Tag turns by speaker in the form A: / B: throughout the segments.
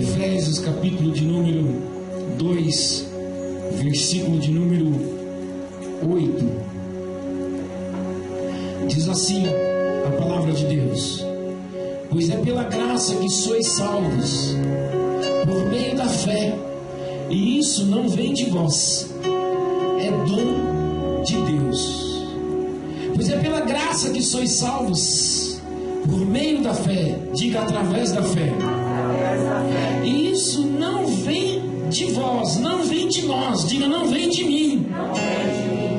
A: Efésios capítulo de número 2, versículo de número 8. Diz assim a palavra de Deus: pois é pela graça que sois salvos, por meio da fé, e isso não vem de vós, é dom de Deus. Pois é pela graça que sois salvos, por meio da fé, diga através da fé. E isso não vem de vós, não vem de nós, diga não vem de mim,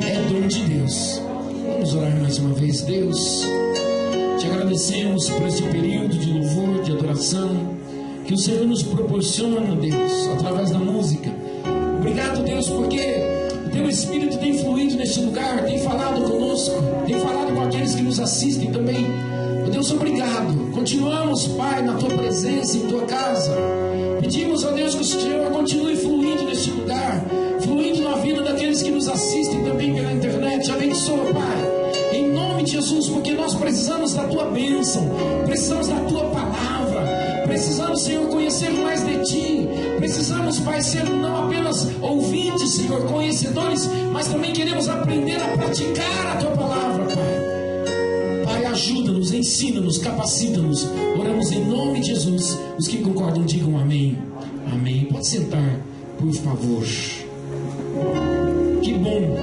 A: é dom de Deus. Vamos orar mais uma vez. Deus, te agradecemos por este período de louvor, de adoração que o Senhor nos proporciona, Deus, através da música. Obrigado, Deus, porque o Teu Espírito tem fluído neste lugar, tem falado conosco, tem falado com aqueles que nos assistem também. Deus, obrigado. Continuamos, Pai, na Tua presença, em Tua casa. Pedimos a Deus que o Senhor continue fluindo neste lugar, fluindo na vida daqueles que nos assistem também pela internet. Abençoa, Pai, em nome de Jesus, porque nós precisamos da Tua bênção, precisamos da Tua palavra, precisamos, Senhor, conhecer mais de Ti. Precisamos, Pai, ser não apenas ouvintes, Senhor, conhecedores, mas também queremos aprender a praticar a Tua palavra, Pai. Pai, ajuda-nos, ensina-nos, capacita-nos. Oramos em nome de Jesus. Os que concordam digam amém. Amém. Pode sentar, por favor. Que bom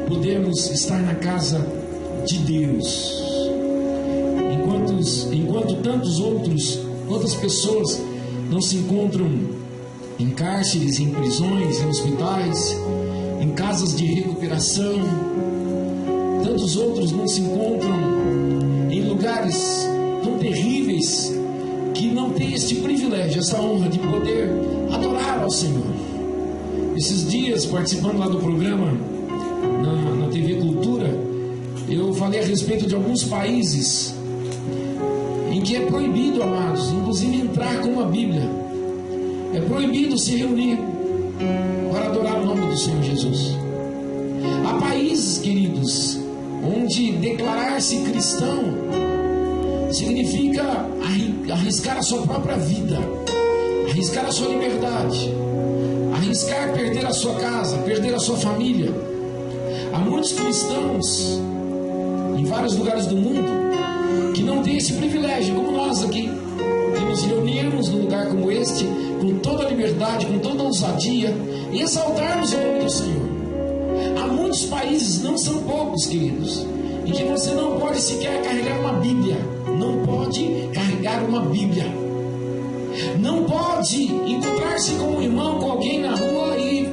A: podermos estar na casa de Deus. Enquanto outras pessoas não se encontram em cárceres, em prisões, em hospitais, em casas de recuperação, tantos outros não se encontram em lugares tão terríveis, que não têm este privilégio, essa honra de poder adorar ao Senhor. Esses dias, participando lá do programa na TV Cultura, eu falei a respeito de alguns países em que é proibido, amados, inclusive entrar com uma Bíblia. É proibido se reunir para adorar o nome do Senhor Jesus. Há países, queridos, onde declarar-se cristão significa arriscar a sua própria vida, arriscar a sua liberdade, arriscar perder a sua casa, perder a sua família. Há muitos cristãos em vários lugares do mundo que não têm esse privilégio, como nós aqui, de nos reunirmos num lugar como este, com toda a liberdade, com toda a ousadia, e exaltarmos o nome do Senhor. Há muitos países, não são poucos, queridos, em que você não pode sequer carregar uma Bíblia. Não pode carregar uma Bíblia. Não pode encontrar-se com um irmão, com alguém na rua e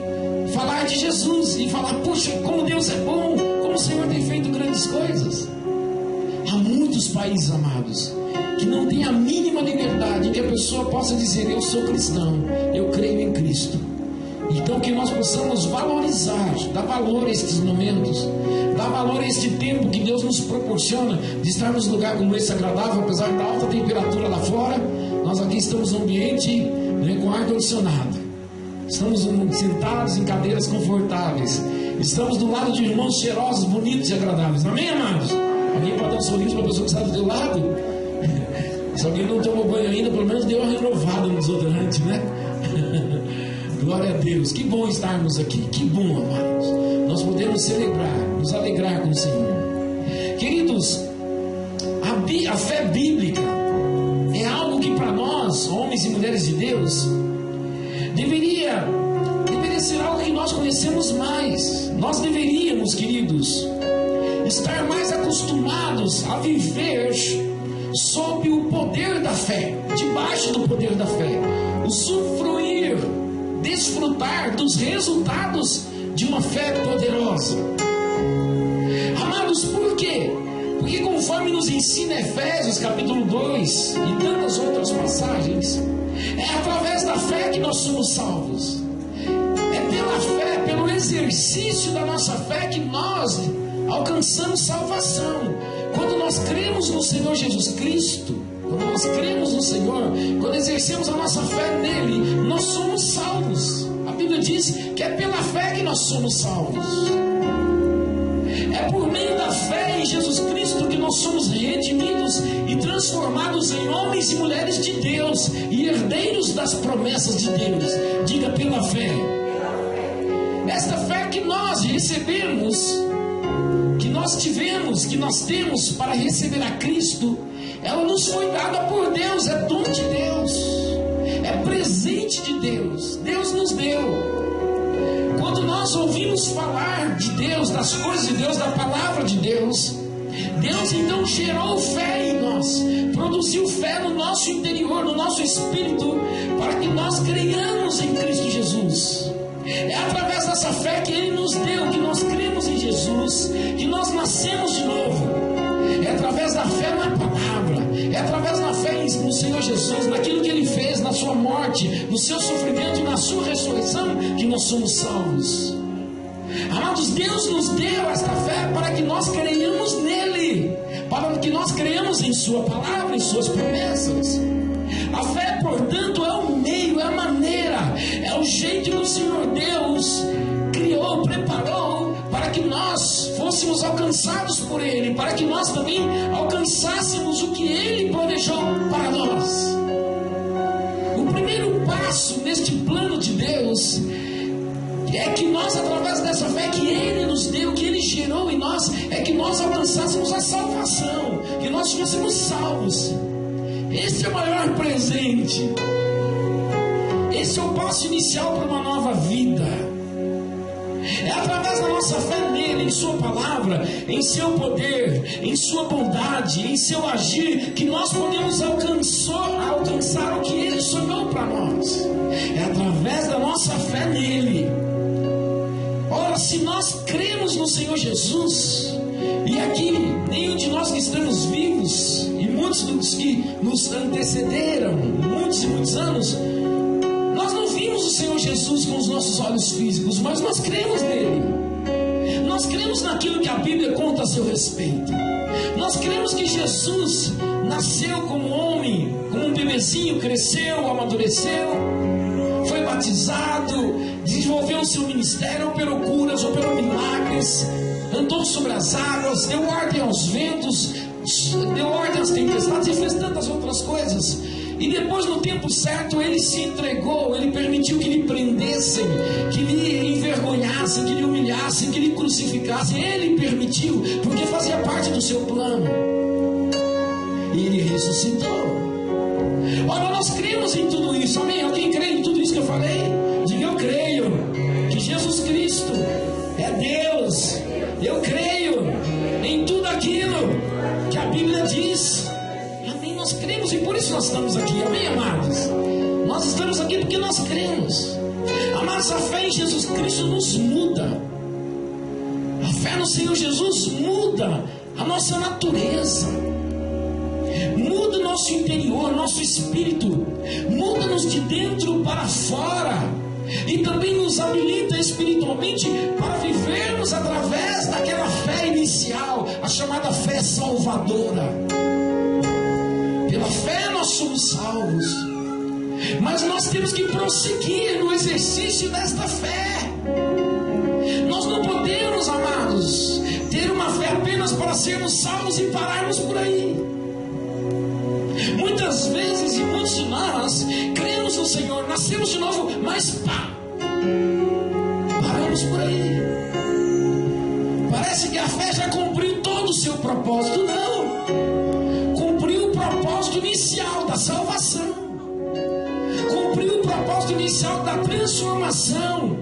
A: falar de Jesus, e falar, puxa, como Deus é bom, como o Senhor tem feito grandes coisas. Há muitos países, amados, que não tem a mínima liberdade em que a pessoa possa dizer, eu sou cristão, eu creio em Cristo. Então que nós possamos valorizar, dar valor a estes momentos, dar valor a este tempo que Deus nos proporciona de estarmos num lugar como esse agradável, apesar da alta temperatura lá fora. Nós aqui estamos num ambiente, com ar-condicionado, estamos sentados em cadeiras confortáveis, estamos do lado de irmãos cheirosos, bonitos e agradáveis. Amém, amados? Alguém pode dar um sorriso para a pessoa que está do teu lado? Se alguém não tomou banho ainda, pelo menos deu uma renovada no desodorante, né? Glória a Deus, que bom estarmos aqui, que bom, amados. Nós podemos celebrar, nos alegrar com o Senhor. Queridos, a fé bíblica é algo que para nós, homens e mulheres de Deus, deveria ser algo que nós conhecemos mais. Nós deveríamos, queridos, estar mais acostumados a viver sob o poder da fé, debaixo do poder da fé, usufruir, desfrutar dos resultados de uma fé poderosa. Amados, por quê? Porque conforme nos ensina Efésios capítulo 2 e tantas outras passagens, é através da fé que nós somos salvos. É pela fé, pelo exercício da nossa fé que nós alcançamos salvação. Quando nós cremos no Senhor Jesus Cristo, quando nós cremos no Senhor, quando exercemos a nossa fé nele, nós somos salvos. A Bíblia diz que é pela fé que nós somos salvos. É por meio da fé em Jesus Cristo que nós somos redimidos e transformados em homens e mulheres de Deus e herdeiros das promessas de Deus. Diga: pela fé. Esta fé que nós recebemos, que nós tivemos, que nós temos para receber a Cristo, ela nos foi dada por Deus, é dom de Deus, é presente de Deus. Deus nos deu. Quando nós ouvimos falar de Deus, das coisas de Deus, da palavra de Deus, Deus então gerou fé em nós, produziu fé no nosso interior, no nosso espírito, para que nós creiamos em Cristo Jesus. É através dessa fé que Ele nos deu, que nós cremos em Jesus, que nós nascemos de novo. É através da fé na palavra, é através da fé no Senhor Jesus, naquilo que Ele fez, na sua morte, no seu sofrimento e na sua ressurreição, que nós somos salvos. Amados, Deus nos deu esta fé para que nós creiamos nele, para que nós creiamos em sua palavra, em suas promessas. A fé, portanto, é o meio, é a maneira, é o jeito que o Senhor Deus criou, preparou para que nós fôssemos alcançados por Ele, para que nós também alcançássemos o que Ele planejou para nós. O primeiro passo neste plano de Deus é que nós, através dessa fé que Ele nos deu, que Ele gerou em nós, é que nós alcançássemos a salvação, que nós fôssemos salvos. Esse é o maior presente. Esse é o passo inicial para uma nova vida. É através da nossa fé nele, em sua palavra, em seu poder, em sua bondade, em seu agir, que nós podemos alcançar o que Ele sonhou para nós. É através da nossa fé nele. Ora, se nós cremos no Senhor Jesus, e aqui nenhum de nós que estamos vivos, e muitos dos que nos antecederam, muitos e muitos anos, nós não vimos o Senhor Jesus com os nossos olhos físicos, mas nós cremos nele. Nós cremos naquilo que a Bíblia conta a seu respeito. Nós cremos que Jesus nasceu como homem, como um bebezinho, cresceu, amadureceu, foi batizado, desenvolveu o seu ministério, operou curas, operou milagres, andou sobre as águas, deu ordem aos ventos, deu ordem às tempestades e fez tantas outras coisas. E depois, no tempo certo, Ele se entregou, Ele permitiu que lhe prendessem, que lhe envergonhassem, que lhe humilhassem, que lhe crucificassem. Ele permitiu, porque fazia parte do seu plano. E Ele ressuscitou. Ora, nós cremos em tudo isso, amém? Alguém crê em tudo isso que eu falei? Diga: eu creio que Jesus Cristo é Deus. Eu creio em tudo aquilo que a Bíblia diz. Amém? Nós cremos e por isso nós estamos aqui, amém, amados? Nós estamos aqui porque nós cremos. Amados, a fé em Jesus Cristo nos muda. A fé no Senhor Jesus muda a nossa natureza, muda o nosso interior, nosso espírito, muda-nos de dentro para fora. E também nos habilita espiritualmente para vivermos através daquela fé inicial, a chamada fé salvadora. Pela fé nós somos salvos, mas nós temos que prosseguir no exercício desta fé. Nós não podemos, amados, ter uma fé apenas para sermos salvos e pararmos por aí. Muitas vezes, e muitos de nós cremos no Senhor, nascemos de novo, mas paramos por aí. Parece que a fé já cumpriu todo o seu propósito. Não, cumpriu o propósito inicial da salvação, cumpriu o propósito inicial da transformação.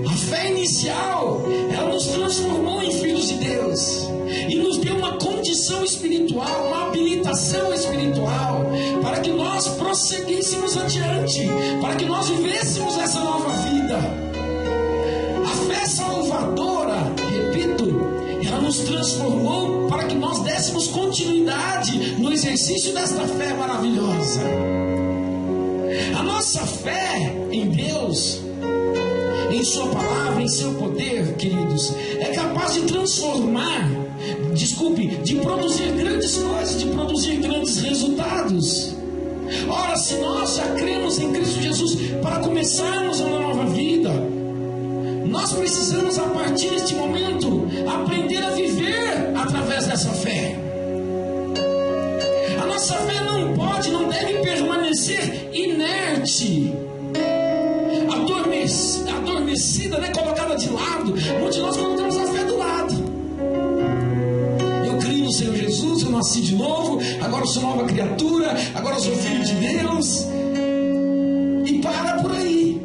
A: A fé inicial, ela nos transformou em filhos de Deus e nos deu uma condição espiritual, uma habilitação espiritual, para que nós prosseguíssemos adiante, para que nós vivêssemos essa nova vida. A fé salvadora, repito, ela nos transformou para que nós dessemos continuidade no exercício desta fé maravilhosa. A nossa fé em Deus, em sua palavra, em seu poder, queridos, é capaz de transformar, de produzir grandes coisas, de produzir grandes resultados. Ora, se nós já cremos em Cristo Jesus para começarmos uma nova vida, nós precisamos, a partir deste momento, aprender a viver através dessa fé. A nossa fé não pode, não deve permanecer inerte, adormecida, né? Colocada de lado. Muitos de nós colocamos a fé do lado. Eu creio no Senhor Jesus, eu nasci de novo, agora eu sou nova criatura, agora eu sou filho de Deus. E para por aí.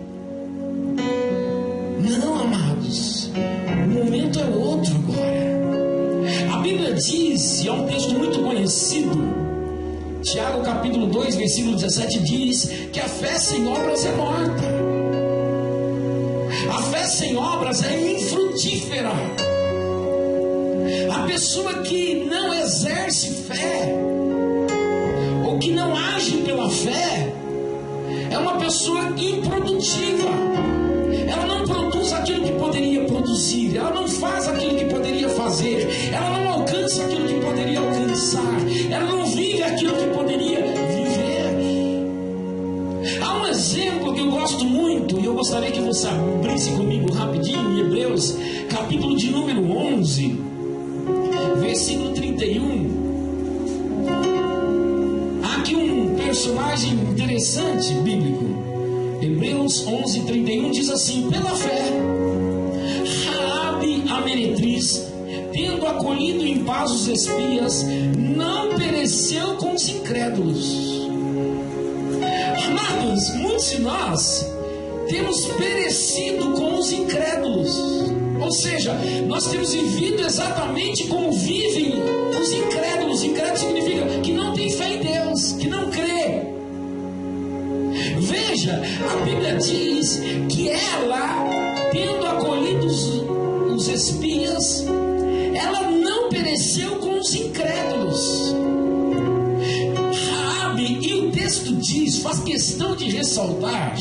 A: Não, amados, o momento é outro agora. A Bíblia diz, e é um texto muito conhecido, Tiago capítulo 2, versículo 17 diz que a fé sem obras é morta. A fé sem obras é infrutífera. A pessoa que não exerce fé, ou que não age pela fé, é uma pessoa improdutiva. Ela não produz aquilo que poderia produzir, ela não faz aquilo que poderia fazer, ela não alcança aquilo que poderia alcançar, ela não vive aquilo que poderia viver. Há um exemplo que eu gosto muito, e eu gostaria que você abrisse comigo rapidinho, em Hebreus, capítulo de número 11, versículo 31. Há aqui um personagem interessante bíblico. Hebreus 11, 31 diz assim: pela fé, Raabe a meretriz, tendo acolhido em paz os espias, não pereceu com os incrédulos. Amados, muitos de nós temos perecido com os incrédulos. Ou seja, nós temos vivido exatamente como vivem os incrédulos. Incrédulo significa que não tem fé em Deus, que não crê. Veja, a Bíblia diz que ela, tendo acolhido os espias, ela não pereceu com os incrédulos. Raabe, e o texto diz, faz questão de ressaltar,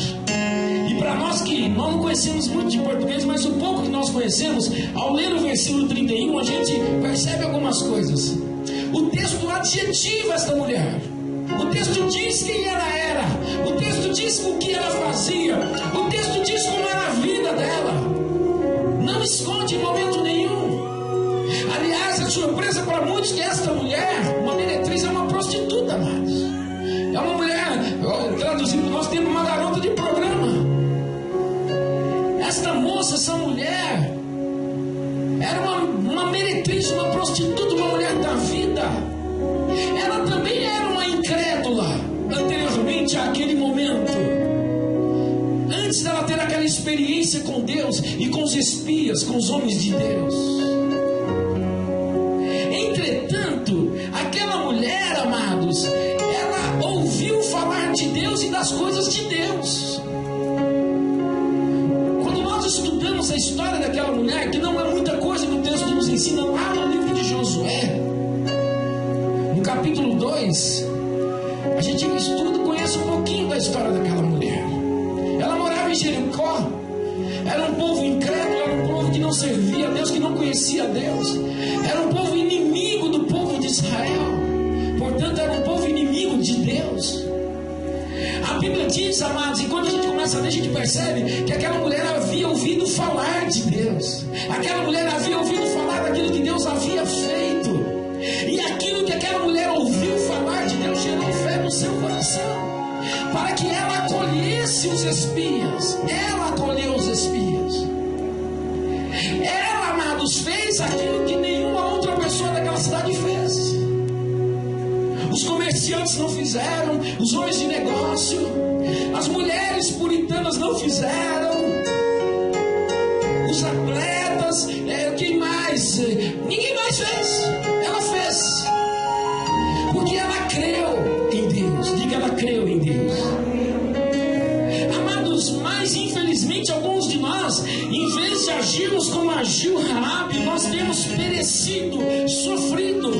A: e para nós que nós não conhecemos muito de português, mas o pouco que nós conhecemos, ao ler o versículo 31, a gente percebe algumas coisas. O texto adjetiva esta mulher. O texto diz quem ela era. O texto diz o que ela fazia. O texto diz como era a vida dela. Não esconde em momento nenhum. Aliás, é surpresa para muitos que esta mulher, uma meretriz, é uma prostituta, amados. É uma mulher, traduzindo, nós temos uma garota de programa. Esta moça, essa mulher, era uma meretriz, uma prostituta, uma mulher da vida. Ela também era uma incrédula anteriormente àquele momento, antes dela ter aquela experiência com Deus e com os espias, com os homens de Deus. Entretanto, aquela mulher, amados, ela ouviu falar de Deus e das coisas de Deus. Quando nós estudamos a história daquela mulher, que não é muita coisa que o texto nos ensina, lá no livro de Josué, no capítulo 2, a gente estuda e conhece um pouquinho da história daquela mulher. Ela morava em Jericó, era um povo incrédulo, era um povo que não servia a Deus, que não conhecia a Deus, era um povo inimigo do povo de Israel, portanto era um povo inimigo de Deus. A Bíblia diz, amados, e quando a gente começa a ler, a gente percebe que aquela mulher havia ouvido falar de Deus, aquela mulher havia ouvido falar daquilo que Deus havia feito, e aquilo que aquela mulher ouviu falar de Deus gerou fé no seu coração, para que ela acolhesse os espias. Ela acolheu os espias. Ela, amados, fez aquilo que nenhuma outra pessoa daquela cidade fez. Os comerciantes não fizeram, os homens de negócio, as mulheres puritanas não fizeram, os atletas, quem mais? Ninguém mais fez. Ela fez, porque ela creu em Deus. Diga, ela creu em Deus. Amados, mas infelizmente alguns de nós, em vez de agirmos como agiu Raabe, nós temos perecido, sofrido,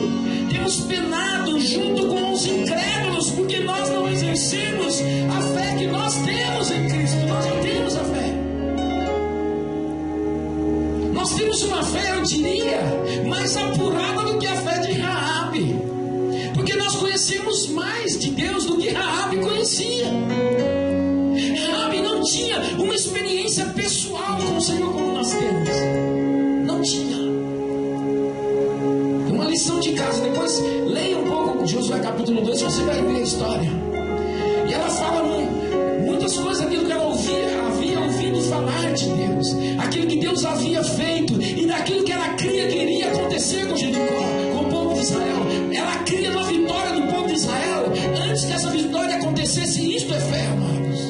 A: temos penado junto com os incrédulos, porque nós não exercemos a fé que nós temos em Cristo. Nós não temos a fé. Nós temos uma fé, eu diria, mais apurada do que a fé de Raabe, porque nós conhecemos mais de Deus do que Raabe conhecia. Raabe não tinha uma experiência pessoal com o Senhor como nós temos. Não tinha. Josué capítulo 2, você vai ver a história. E ela fala muitas coisas daquilo que ela havia ouvido falar de Deus, aquilo que Deus havia feito e daquilo que ela queria acontecer com Jericó, com o povo de Israel. Ela cria na vitória do povo de Israel. Antes que essa vitória acontecesse, isto é fé, amados.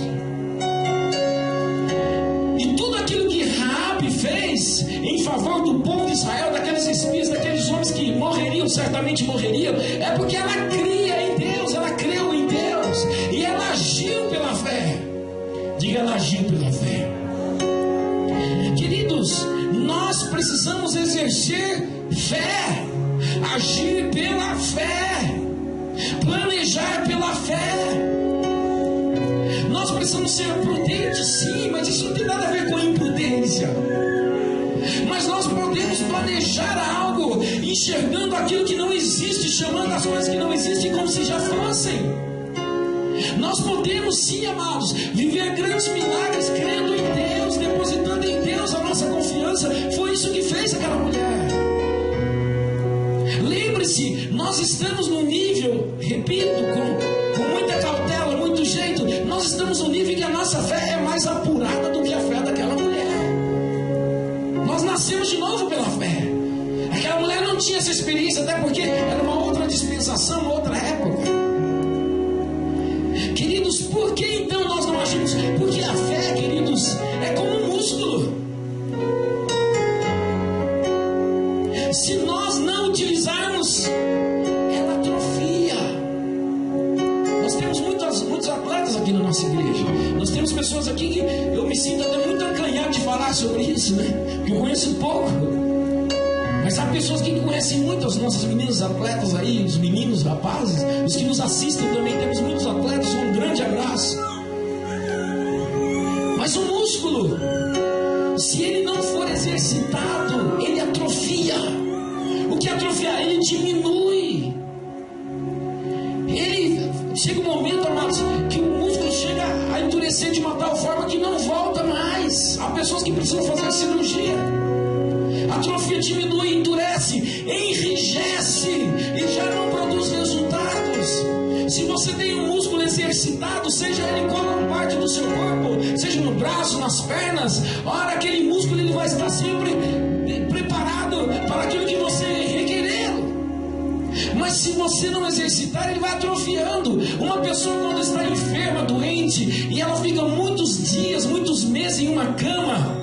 A: E tudo aquilo que Raabe fez em favor do povo de Israel, daqueles espias, daqueles homens que morreriam, certamente morreriam, é porque ela cria em Deus, ela creu em Deus e ela agiu pela fé. Diga, ela agiu pela fé. Queridos, nós precisamos exercer fé, agir pela fé, planejar pela fé. Nós precisamos ser prudentes, sim, mas isso não tem nada a ver com imprudência. Mas nós podemos planejar algo, enxergando aquilo que não existe, chamando as coisas que não existem como se já fossem. Nós podemos, sim, amados, viver grandes milagres, crendo em Deus, depositando em Deus a nossa confiança. Foi isso que fez aquela mulher. Lembre-se, nós estamos no nível, repito, com muita cautela, muito jeito, nós estamos no nível em que a nossa fé é mais apurada do que a fé daquela mulher. Nós nascemos de novo pela fé. Aquela mulher não tinha essa experiência, até porque era uma outra dispensação, uma outra época. Queridos, por que então nós não agimos? Porque a fé, queridos, é como um músculo. Se nós não utilizarmos, ela atrofia. Nós temos muitos atletas aqui na nossa igreja. Nós temos pessoas aqui que eu me sinto até muito acanhado de falar sobre isso, né? Porque eu conheço pouco. Mas há pessoas que conhecem muito as nossas meninas atletas aí, os meninos, os rapazes, os que nos assistem também, temos muitos atletas, um grande abraço. Mas o músculo, se ele não for exercitado, ele atrofia. O que atrofia? Ele diminui. Chega um momento, amados, que o músculo chega a endurecer de uma tal forma que não volta mais. Há pessoas que precisam fazer cirurgia. A atrofia diminui, endurece, enrijece e já não produz resultados. Se você tem um músculo exercitado, seja ele qual parte do seu corpo, seja no braço, nas pernas, ora, aquele músculo ele vai estar sempre preparado para aquilo que você requerer. Mas se você não exercitar, ele vai atrofiando. Uma pessoa quando está enferma, doente, e ela fica muitos dias, muitos meses em uma cama,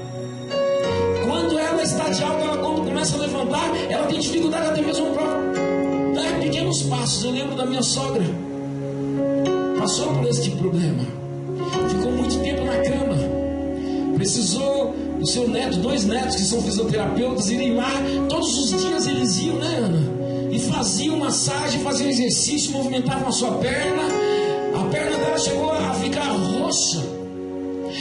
A: quando ela está de alta, quando começa a levantar, ela tem dificuldade até mesmo para dar pequenos passos. Eu lembro da minha sogra, passou por esse tipo de problema, ficou muito tempo na cama, precisou do seu neto, 2 netos que são fisioterapeutas, irem lá, todos os dias eles iam, né, Ana? E faziam massagem, faziam exercício, movimentavam a sua perna. A perna dela chegou a ficar roxa.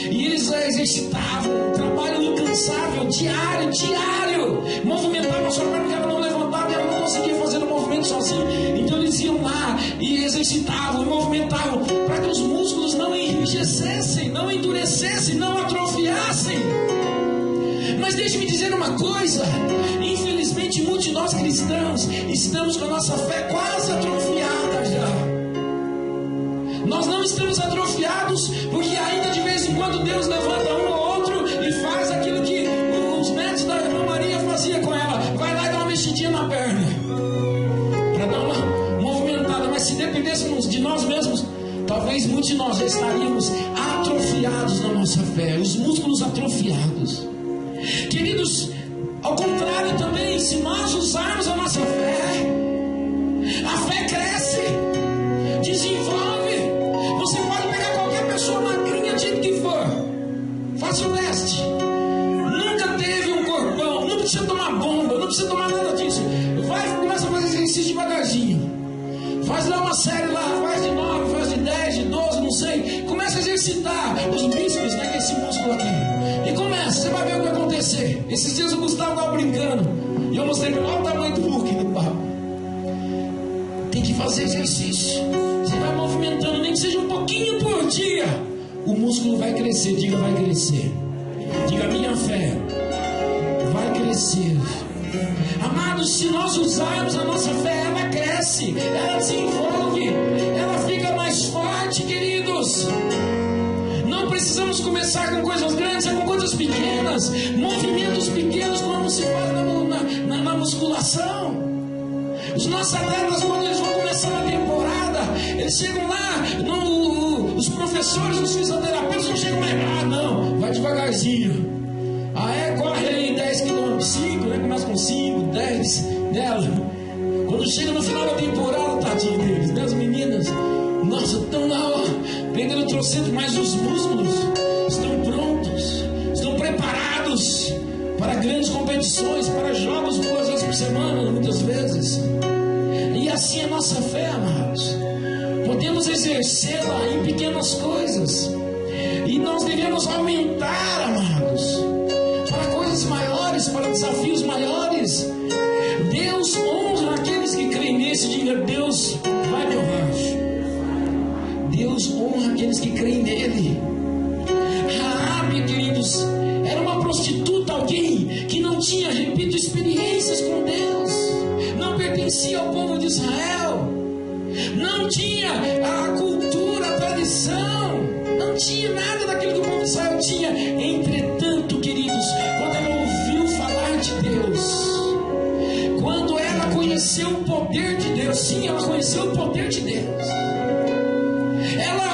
A: E eles a exercitavam, um trabalho incansável, diário. Movimentavam a sua perna, porque ela não levantava e ela não conseguia fazer o movimento sozinha. Então eles iam lá e exercitavam, e movimentavam, para que os músculos não enrijecessem, não endurecessem, não atrofiassem. Mas deixe-me dizer uma coisa: infelizmente muitos de nós cristãos estamos com a nossa fé quase atrofiada já. Nós não estamos atrofiados porque ainda de vez em quando Deus levanta um ou outro e faz aquilo que os netos da irmã Maria faziam com ela: vai lá e dá uma mexidinha na perna, para dar uma movimentada. Mas se dependêssemos de nós mesmos, talvez muitos de nós já estaríamos atrofiados na nossa fé, os músculos atrofiados. Queridos, ao contrário também, se nós usarmos a nossa fé, a fé cresce, desenvolve. Você pode pegar qualquer pessoa magrinha, tipo que for, faça o teste, nunca teve um corpão, não precisa tomar bomba, não precisa tomar nada disso. Vai, começa a fazer exercício devagarzinho, faz lá uma série lá, faz de 9, faz de 10, de 12, não sei, começa a exercitar os bíceps, né, que é esse músculo aqui, e começa, você vai ver o que vai acontecer. Esses dias o Gustavo estava brincando e eu mostrei para ele, olha o tamanho do Hulk no papo. Tem que fazer exercício, você vai movimentando, nem que seja um pouquinho por dia, o músculo vai crescer. Diga, vai crescer. Diga, minha fé vai crescer. Amados, se nós usarmos a nossa fé, ela cresce, ela desenvolve, ela fica mais forte, queridos. Não precisamos começar com coisas grandes, é com coisas pequenas, movimentos pequenos, como se faz na musculação. Os nossos atletas, quando eles vão começar a temporada, eles chegam lá, os professores, os fisioterapeutas não chegam mais, não, vai devagarzinho. Corre aí 10 km, 5, né? Começa com 5, 10 dela. Quando chega no final da temporada, tadinho deles, né? As meninas, nossa, estão lá, ó, pegando o trocento, mas os músculos estão prontos, estão preparados para grandes competições, para jogos 2 vezes por semana, muitas vezes. E assim é a nossa fé, amados. Podemos exercê-la em pequenas coisas. E nós devemos aumentar, amados, para coisas maiores, para desafios maiores. Deus honra aqueles que creem nesse. Diga: Deus vai me honrar. Deus honra aqueles que creem nele. Raabe, queridos, era uma prostituta, alguém que não tinha, repito, experiências com Deus, não pertencia ao povo de Israel, não tinha a cultura, a tradição, não tinha nada daquilo que o povo de Israel tinha. Entretanto, queridos, quando ela ouviu falar de Deus, quando ela conheceu o poder de Deus, sim, ela conheceu o poder de Deus, ela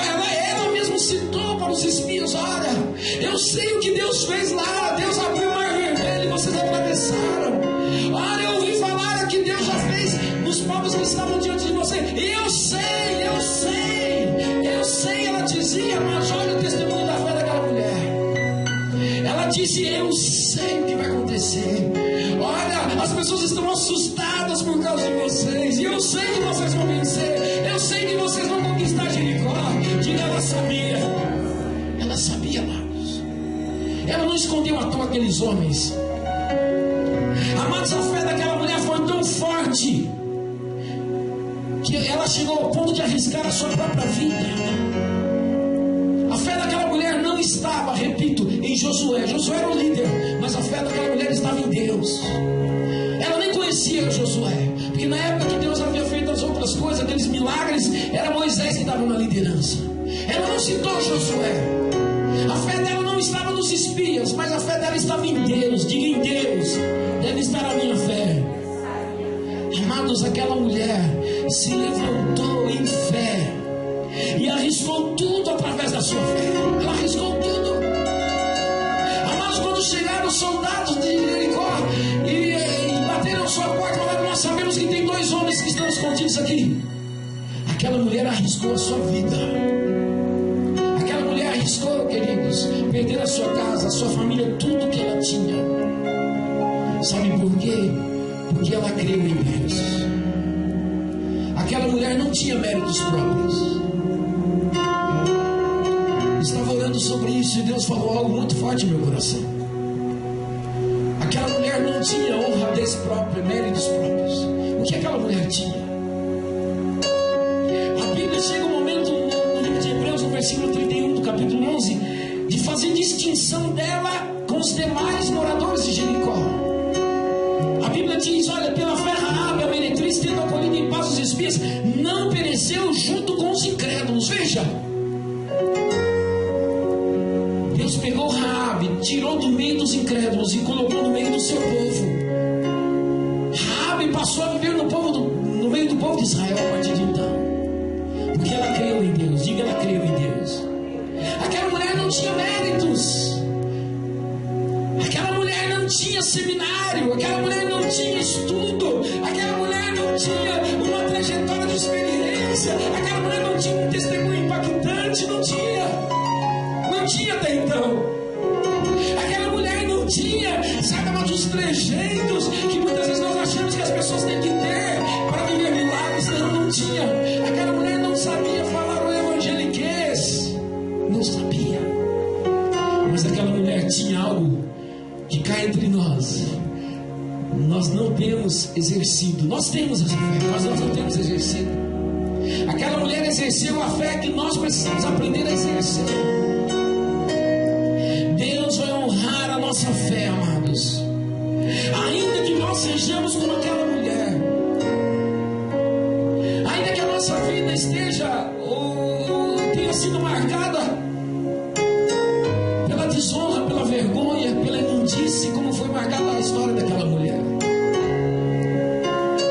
A: mesmo citou para os espias: olha, eu sei o que Deus fez lá, Deus abriu o mar vermelho e vocês atravessaram. Olha, eu ouvi falar que Deus já fez nos povos que estavam diante de você. Eu sei, ela dizia, mas olha o testemunho da fé daquela mulher. Ela disse: eu sei o que vai acontecer. Olha, as pessoas estão assustadas por causa de vocês, e eu sei que vocês vão vencer, eu sei que vocês vão conquistar Jericó. Diga: ela sabia, amados. Ela não escondeu à toa aqueles homens. Amados, a fé daquela mulher foi tão forte que ela chegou ao ponto de arriscar a sua própria vida. A fé daquela mulher não estava, repito, em Josué. Josué era o líder, mas a fé daquela mulher estava em Deus. Ela nem conhecia Josué, porque na época que Deus havia feito as outras coisas, aqueles milagres, era Moisés que estava na liderança. Ela não citou Josué. A fé dela não estava nos espias, mas a fé dela estava em Deus. Diga: em Deus deve estar a minha fé. Amados, aquela mulher se levantou em fé e arriscou tudo através da sua fé. Ela arriscou tudo. Amados, quando chegaram os soldados de Jericó e bateram sua porta, falaram: nós sabemos que tem 2 homens que estão escondidos aqui. Aquela mulher arriscou a sua vida. Aquela mulher arriscou, queridos, perder a sua casa, a sua família, tudo que ela tinha. Sabe por quê? Porque ela creu em Deus. Aquela mulher não tinha méritos próprios. Estava orando sobre isso e Deus falou algo muito forte no meu coração. Aquela mulher não tinha honradez própria, méritos próprios. O que aquela mulher tinha? A Bíblia chega um momento no livro de Hebreus, no versículo 31 do capítulo 11, de fazer distinção dela com os demais moradores de Jericó. A Bíblia diz: olha, pela fé Raabe, a meretriz, tendo acolhido em paz os espias, não pereceu junto com os incrédulos. Veja, Deus pegou Raabe, tirou do meio dos incrédulos e colocou no meio do seu povo. Raabe passou a viver no meio do povo de Israel a partir de então, porque ela creu em Deus. Diga: ela creu em Deus. Aquela mulher não tinha méritos. Aquela mulher não tinha seminário, aquela mulher não tinha estudo, aquela mulher não tinha uma trajetória de experiência, aquela mulher não tinha um testemunho impactante, não tinha até então. Aquela mulher não tinha, sabe, mas os trejeitos que muitas vezes nós achamos que as pessoas têm que ter para viver milagres. Não tinha. Aquela mulher não sabia falar o evangeliquez, não sabia, mas aquela mulher tinha algo que cai entre nós. Nós não temos exercido. Nós temos essa fé, mas nós não temos exercido. Aquela mulher exerceu a fé que nós precisamos aprender a exercer. Deus vai honrar a nossa fé, amados. Ainda que nós disse como foi marcada a história daquela mulher.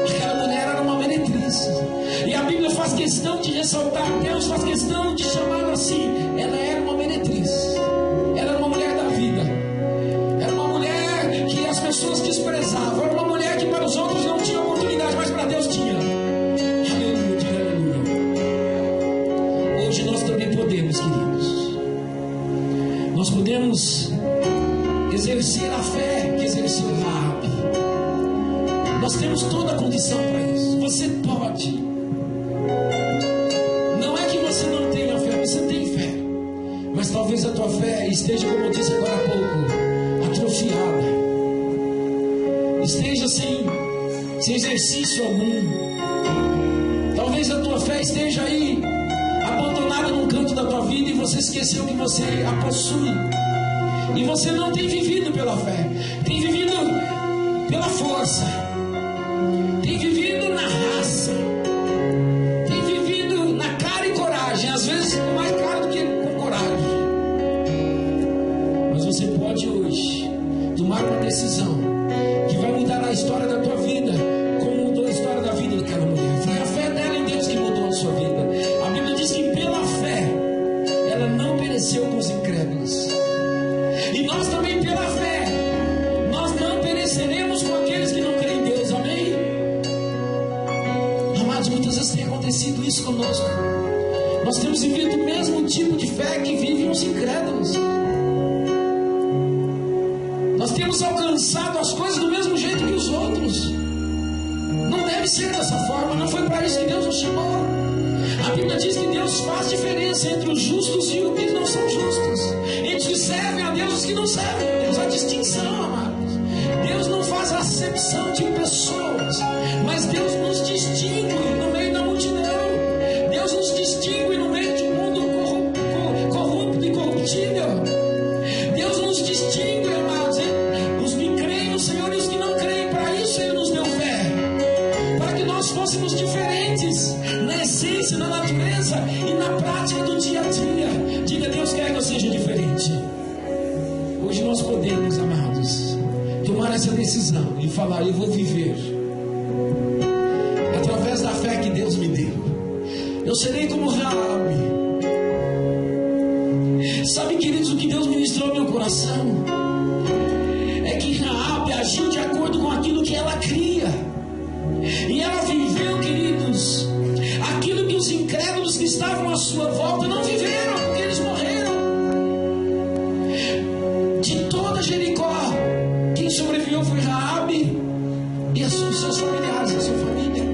A: Aquela mulher era uma meretriz. E a Bíblia faz questão de ressaltar, Deus faz questão de chamá-la assim. Ela era uma meretriz. Ela era uma mulher da vida. Era uma mulher que as pessoas desprezavam. Era uma mulher que para os outros não tinha oportunidade, mas para Deus tinha. Aleluia, diga aleluia. Hoje nós também podemos, queridos. Nós podemos exercer a fé que exerceu Raabe. Nós temos toda a condição para isso. Você pode. Não é que você não tenha fé, você tem fé. Mas talvez a tua fé esteja, como eu disse agora há pouco, atrofiada. Esteja sem exercício algum. Talvez a tua fé esteja aí, abandonada num canto da tua vida, e você esqueceu que você a possui. E você não tem vivido pela fé, tem vivido pela força, tem vivido na raça, tem vivido na cara e coragem, às vezes com mais cara do que com coragem. Mas você pode hoje tomar uma decisão que vai mudar a história da tua vida, como mudou a história da vida daquela mulher. Foi a fé dela em Deus que mudou a sua vida. A Bíblia diz que pela fé ela não pereceu com os incrédulos. E nós também pela fé, nós não pereceremos com aqueles que não creem em Deus, amém? Amados, muitas vezes tem acontecido isso conosco. Nós temos vivido o mesmo tipo de fé que vivem os incrédulos. Nós temos alcançado as coisas do mesmo jeito que os outros. Não deve ser dessa forma, não foi para isso que Deus nos chamou. A Bíblia diz que Deus faz diferença entre os justos e os que não são justos, entre os que servem a Deus e os que não servem a Deus. A distinção, amados. Deus não faz acepção de pessoas, mas Deus nos distingue no meio da multidão. Deus nos distingue no meio de um mundo corrupto e corruptível. Deus nos distingue, amados, os que creem no Senhor e os que não creem. Para isso Ele nos deu fé, para que nós fôssemos diferentes na essência, na natureza e na prática do dia a dia. Diga: Deus quer que eu seja diferente. Hoje nós podemos, amados, tomar essa decisão e falar: eu vou viver através da fé que Deus me deu. Eu serei como Raabe. Sabe, queridos, o que Deus ministrou no meu coração é que Raabe agiu de acordo com aquilo que ela cria. E ela viveu, queridos, aquilo que os incrédulos que estavam à sua volta não viveram, porque eles morreram. De toda Jericó, quem sobreviveu foi Raabe e os seus familiares, a sua família,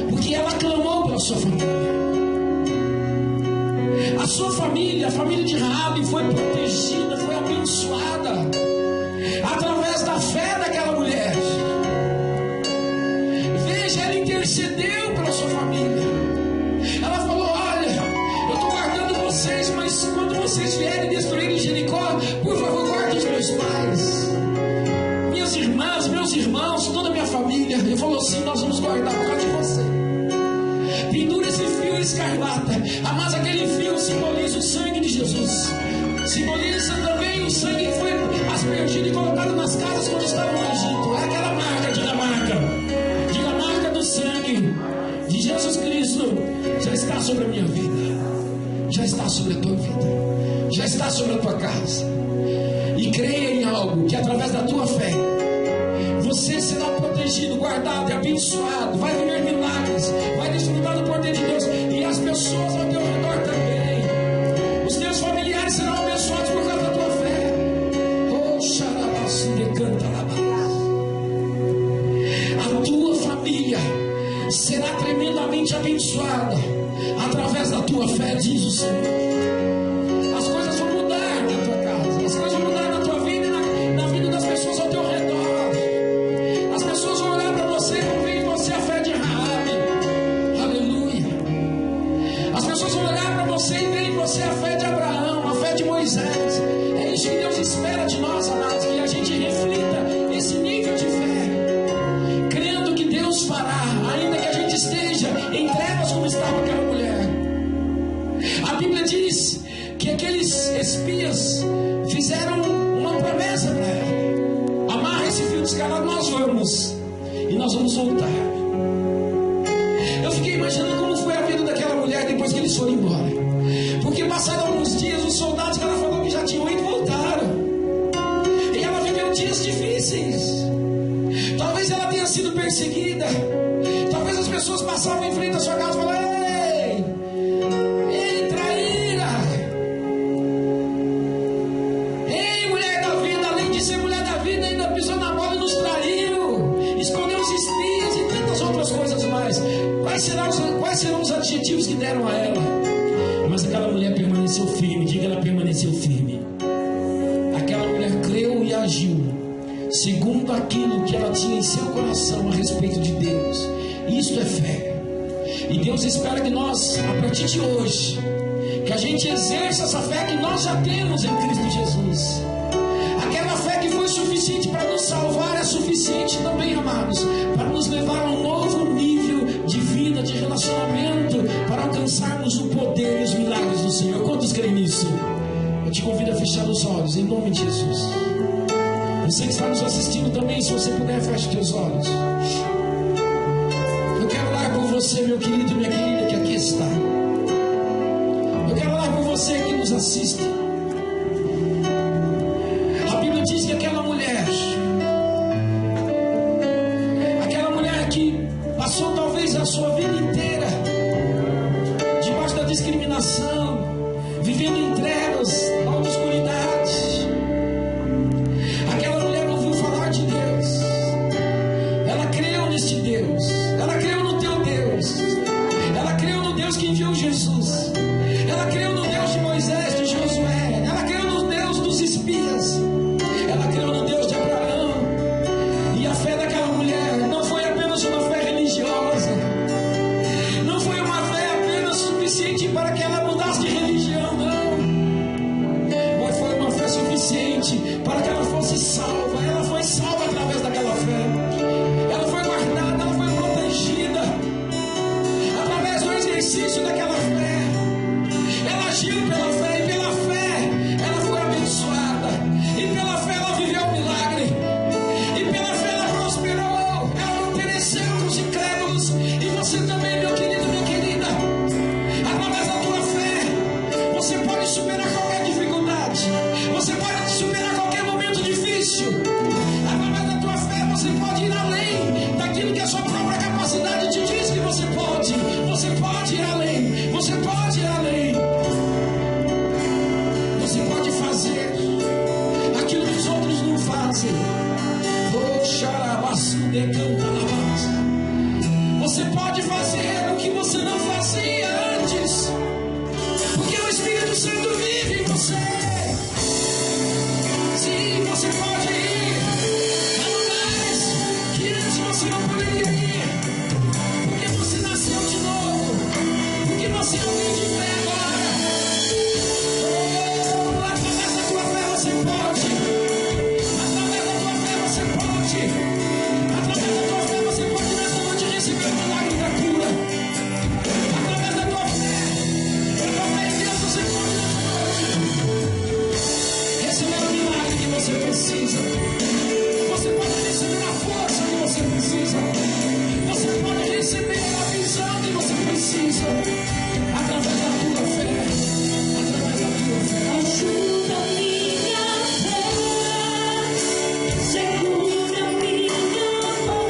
A: porque ela clamou pela sua família. A sua família, a família de Raabe, foi protegida, foi abençoada através da fé daquela mulher. Ela intercedeu pela sua família. Ela falou: olha, eu estou guardando vocês, mas quando vocês vierem destruírem Jericó, por favor, guarde os meus pais, minhas irmãs, meus irmãos, toda a minha família. Ele falou: sim, nós vamos guardar por causa de você. Pendura esse fio escarlata. Mas aquele fio simboliza o sangue de Jesus, simboliza também o sangue que foi aspergido e colocado nas casas quando estavam no Egito. É aquela marca, diga a marca. Sangue de Jesus Cristo já está sobre a minha vida, já está sobre a tua vida, já está sobre a tua casa. E creia em algo, que através da tua fé você será protegido, guardado e abençoado. Vai viver milagres, vai desfrutar do poder de Deus, e as pessoas ao teu redor também. Os teus familiares serão abençoados por causa da tua fé. Oh, xarabaço, decanta labás. A tua família será tremendamente abençoada através da tua fé, diz o Senhor. As coisas vão mudar na tua casa, as coisas vão mudar na tua vida e na vida das pessoas ao teu redor. As pessoas vão olhar para você e vão ver em você a fé de Raabe. Aleluia. As pessoas vão olhar para você e ver em você a fé de Abraão, a fé de Moisés. É isso que Deus espera de nós, amados, que a gente reflita esse nível de fé, crendo que Deus fará, ainda que a gente esteja em trevas como estava aquela mulher. A Bíblia diz que aqueles os espias fizeram uma promessa para ela: amarra esse fio descarado, nós vamos, e nós vamos voltar. Eu fiquei imaginando como foi a vida daquela mulher depois que eles foram embora, porque passaram alguns dias, os soldados que ela falou que já tinham ido voltaram, e ela viveu dias difíceis. Talvez ela tenha sido perseguida, talvez as pessoas passavam em frente à sua casa e falavam: ei, traíra, ei, mulher da vida, além de ser mulher da vida, ainda pisou na bola e nos traiu, escondeu os espias e tantas outras coisas mais. Quais serão os adjetivos que deram a ela? Mas aquela mulher permaneceu firme. Diga, ela permaneceu firme. Aquela mulher creu e agiu segundo aquilo que ela tinha em seu coração a respeito de Deus. Isto é fé. E Deus espera que nós, a partir de hoje, que a gente exerça essa fé que nós já temos em Cristo Jesus. Aquela fé que foi suficiente para nos salvar é suficiente também, amados, para nos levar a um novo nível de vida, de relacionamento, para alcançarmos o poder e os milagres do Senhor. Quantos creem nisso? Eu te convido a fechar os olhos, em nome de Jesus. Você que está nos assistindo também, se você puder, feche teus olhos. Eu quero orar por você, meu querido e minha querida, que aqui está. Eu quero orar por você que nos assiste. A Bíblia diz que aquela mulher que passou talvez a sua vida inteira debaixo da discriminação, vivendo em trevas, na obscuridade, aquela mulher ouviu falar de Deus. Ela creu neste Deus, ela creu no teu Deus, ela creu no Deus que enviou Jesus, ela creu no Deus de Moisés, de Josué, ela creu no Deus dos espias, ela creu no Deus de Abraão. E a fé daquela mulher não foi apenas uma fé religiosa, não foi uma fé apenas suficiente para que ela mudasse de religião, não, mas foi uma fé suficiente para que ela fosse salva. Ela foi salva através daquela fé, ela foi guardada, ela foi protegida através do exercício daquela fé. Ela agiu pela fé, e pela fé ela foi abençoada, e pela fé ela viveu o milagre, e pela fé ela prosperou, ela não pereceu com os incrédulos. E você também, meu querido, minha querida, através da tua fé você pode superar qualquer dificuldade, você pode superar qualquer momento difícil. Através da tua fé você pode ir além daquilo que a sua própria capacidade te diz que você pode. Você pode ir além, você pode ir além, você pode fazer aquilo que os outros não fazem. Você pode fazer o que você não fazia antes, porque o Espírito Santo vive em você. Sim, você pode ir a lugares que antes você não poderia ir, porque você nasceu de novo, porque você é alguém de fé agora. Oh, através da tua fé você pode, através da tua fé você pode, através da tua fé você pode nessa noite receber o milagre da cura. Através da tua fé em Deus você pode nessa noite receber o milagre que você precisa. Você pode receber a força que você precisa. Você pode receber a visão que você precisa. Através da tua fé. Através da tua fé.
B: Ajuda minha fé, segura minha mão,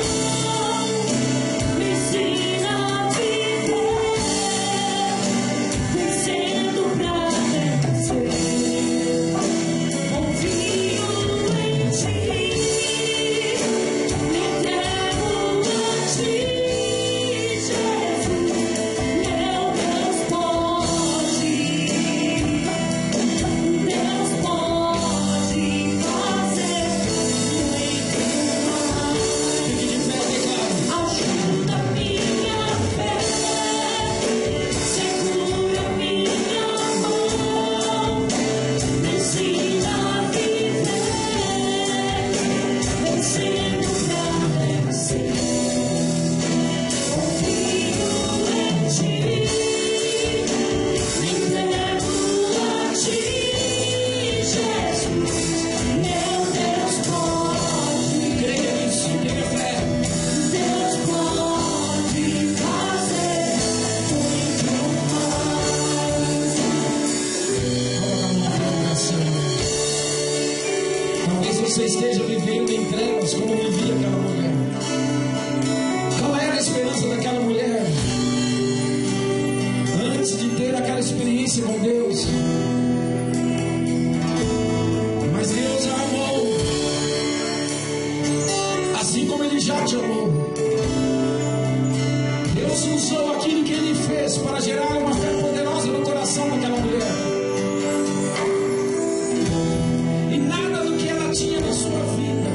B: me ensina a viver, vencendo pra vencer. Confio em ti.
A: você esteja vivendo em trevas como vivia aquela mulher. Qual era a esperança daquela mulher antes de ter aquela experiência com Deus? Mas Deus a amou, assim como Ele já te amou. Deus usou aquilo que Ele fez para gerar uma fé poderosa no coração daquela mulher. E nada do que ela tinha na sua vida,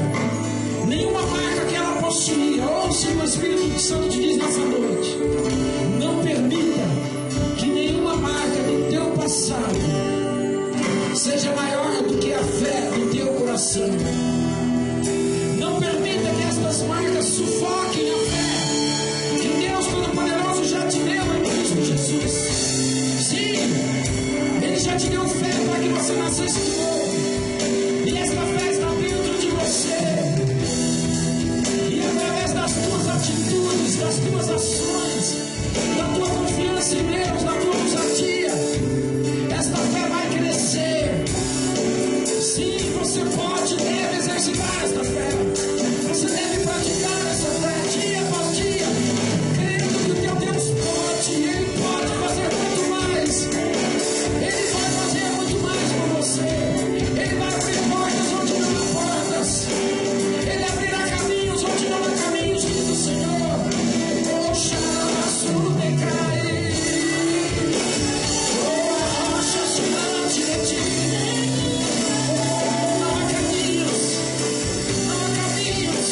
A: nenhuma marca que ela possuía, ouça o Espírito Santo te diz nessa noite: não permita que nenhuma marca do teu passado seja maior do que a fé do teu coração. Não permita que estas marcas sufoquem a fé que Deus Todo-Poderoso já te deu em Cristo Jesus. Sim, Ele já te deu fé para que você nascesse de novo. E esta fé está dentro de você. E através das tuas atitudes, das tuas ações, da tua confiança em Deus, da tua ousadia, esta fé vai crescer. Sim, você pode e deve exercitar esta fé. Você deve praticar essa fé dia após dia, crendo que o teu Deus pode, Ele pode fazer muito mais. Ele vai fazer muito mais por você. Ele vai abrir portas onde não há portas. Ele abrirá caminhos onde não há caminhos, diz o Senhor. Oxalá, decai. Oh, a rocha diante de ti. Não há caminhos. Não há caminhos.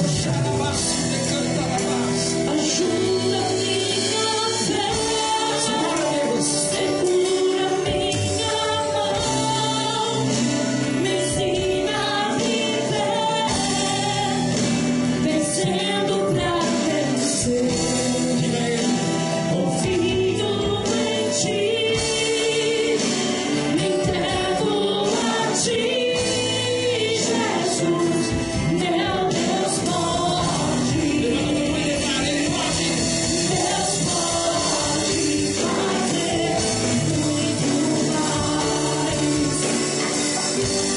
A: Oxalá, decanta a paz.
B: Ajuda minha fé,
A: Senhora Deus.
B: segura minha mão, me ensina a viver, vencendo pra vencer.
A: Diga a Ele.
B: Confio em ti, me entrego a ti, Jesus, meu Deus pode.
A: Ele pode.
B: Deus pode fazer muito mais.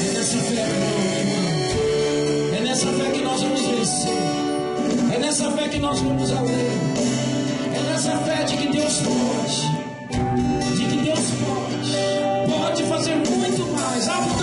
A: É nessa fé, meu irmão. É nessa fé que nós vamos vencer. É nessa fé que nós vamos além. É nessa fé de que Deus pode. De que Deus pode. Pode fazer muito mais. Abra